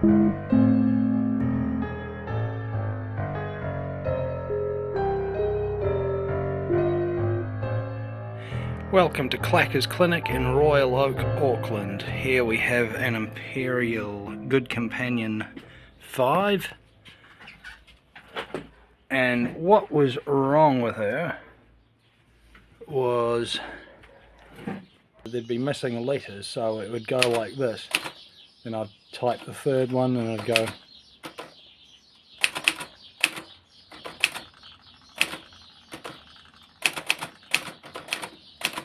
Welcome to Clacker's Clinic in Royal Oak, Auckland. Here we have an Imperial Good Companion 5. And what was wrong with her was there'd be missing letters, so it would go like this. Then I'd type the third one and it'd go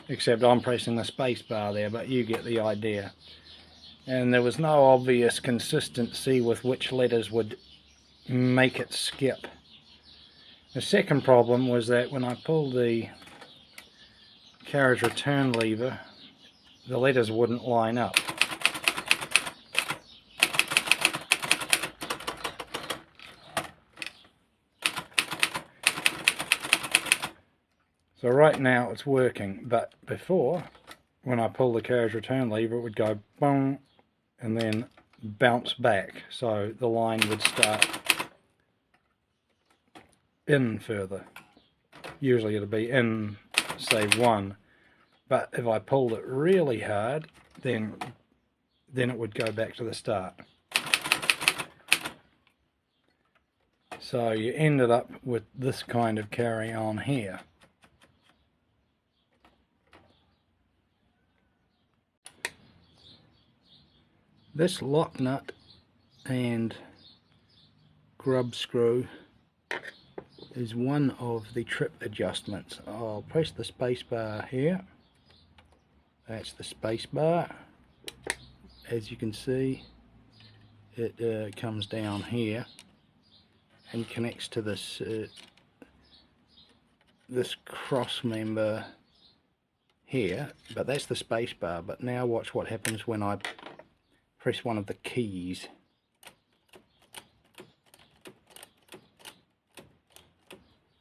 except I'm pressing the space bar there, but you get the idea. And there was no obvious consistency with which letters would make it skip. The second problem was that when I pulled the carriage return lever, the letters wouldn't line up. So right now it's working, but before, when I pull the carriage return lever, it would go boom and then bounce back, so the line would start in further. Usually it'll be in, say, 1, but if I pulled it really hard, then it would go back to the start. So you ended up with this kind of carry on here. This lock nut and grub screw is one of the trip adjustments. I'll press the space bar here. That's the space bar. As you can see, it comes down here and connects to this this cross member here, but that's the space bar. But now watch what happens when I press one of the keys.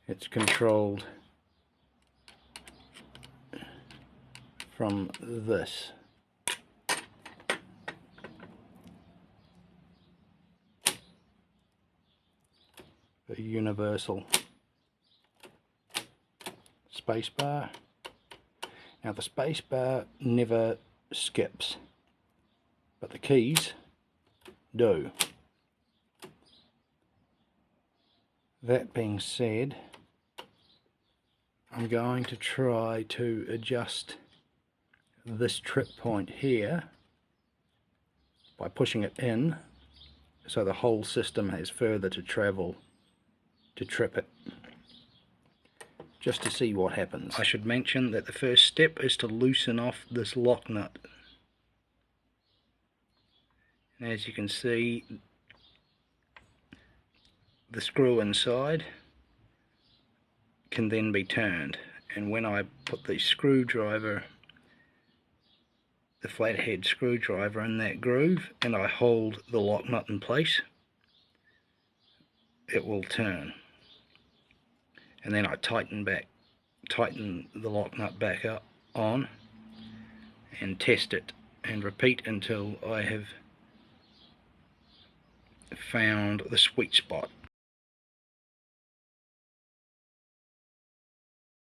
It's controlled from this. The universal space bar. Now the space bar never skips, but the keys do. That being said, I'm going to try to adjust this trip point here by pushing it in, so the whole system has further to travel to trip it, just to see what happens. I should mention that the first step is to loosen off this lock nut. And as you can see, the screw inside can then be turned, and when I put the screwdriver, the flathead screwdriver, in that groove and I hold the lock nut in place, it will turn, and then I tighten the lock nut back up on and test it and repeat until I have found the sweet spot.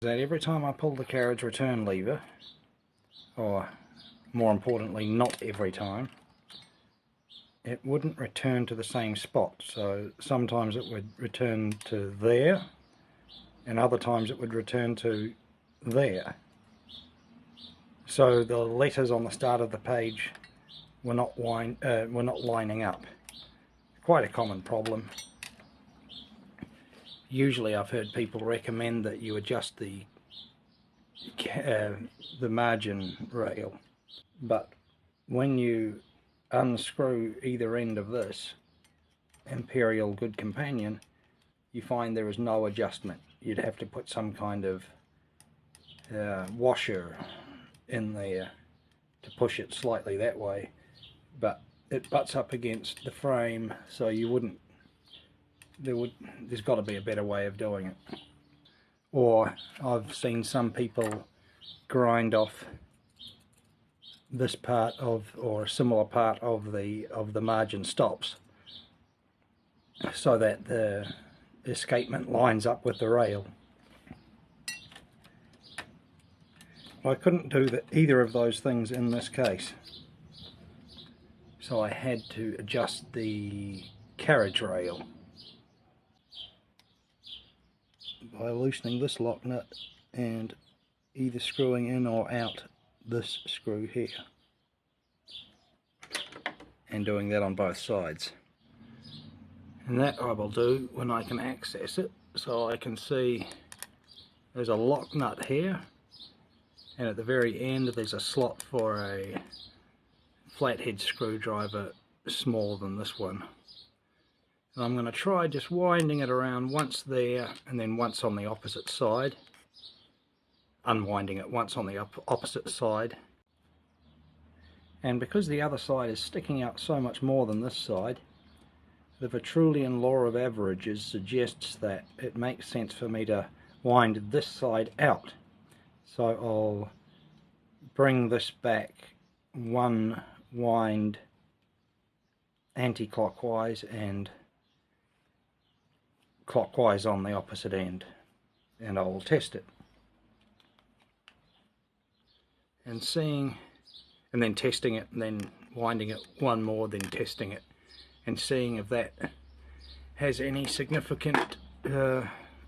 That every time I pull the carriage return lever, or more importantly not every time, it wouldn't return to the same spot. So sometimes it would return to there and other times it would return to there. So the letters on the start of the page were not lining up. Quite a common problem. Usually I've heard people recommend that you adjust the margin rail, but when you unscrew either end of this Imperial Good Companion, you find there is no adjustment. You'd have to put some kind of washer in there to push it slightly that way, but it butts up against the frame, so you wouldn't. There's got to be a better way of doing it. Or I've seen some people grind off this part of, or a similar part of the margin stops, so that the escapement lines up with the rail. I couldn't do either of those things in this case, so I had to adjust the carriage rail by loosening this lock nut and either screwing in or out this screw here, and doing that on both sides. And that I will do when I can access it, so I can see there's a lock nut here, and at the very end there's a slot for a flathead screwdriver smaller than this one. And I'm going to try just winding it around once there and then once on the opposite side, unwinding it once on the opposite side. And because the other side is sticking out so much more than this side, the Vitruvian law of averages suggests that it makes sense for me to wind this side out. So I'll bring this back one wind anti-clockwise and clockwise on the opposite end, and I will test it. And then testing it, and then winding it one more, then testing it, and seeing if that has any significant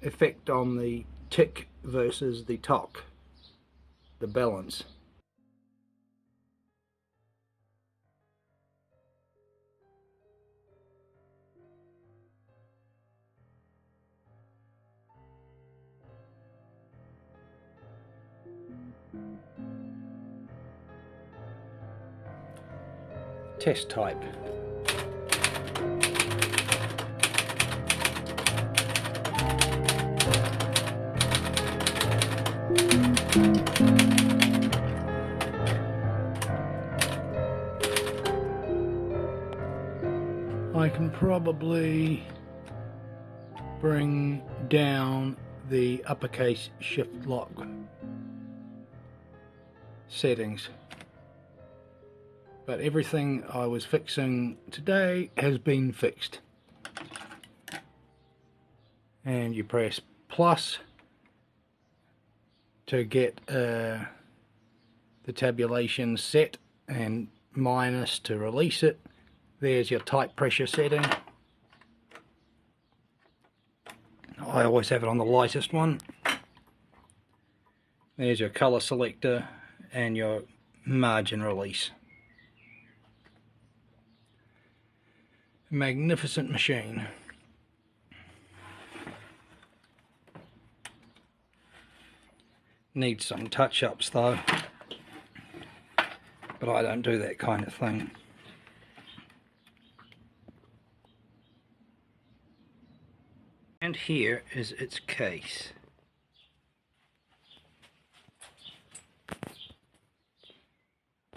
effect on the tick versus the tock, the balance. Test type. I can probably bring down the uppercase shift lock settings, but everything I was fixing today has been fixed. And you press plus to get the tabulation set, and minus to release it. There's your type pressure setting. I always have it on the lightest one. There's your colour selector and your margin release. Magnificent machine. Needs some touch-ups though, but I don't do that kind of thing. And here is its case.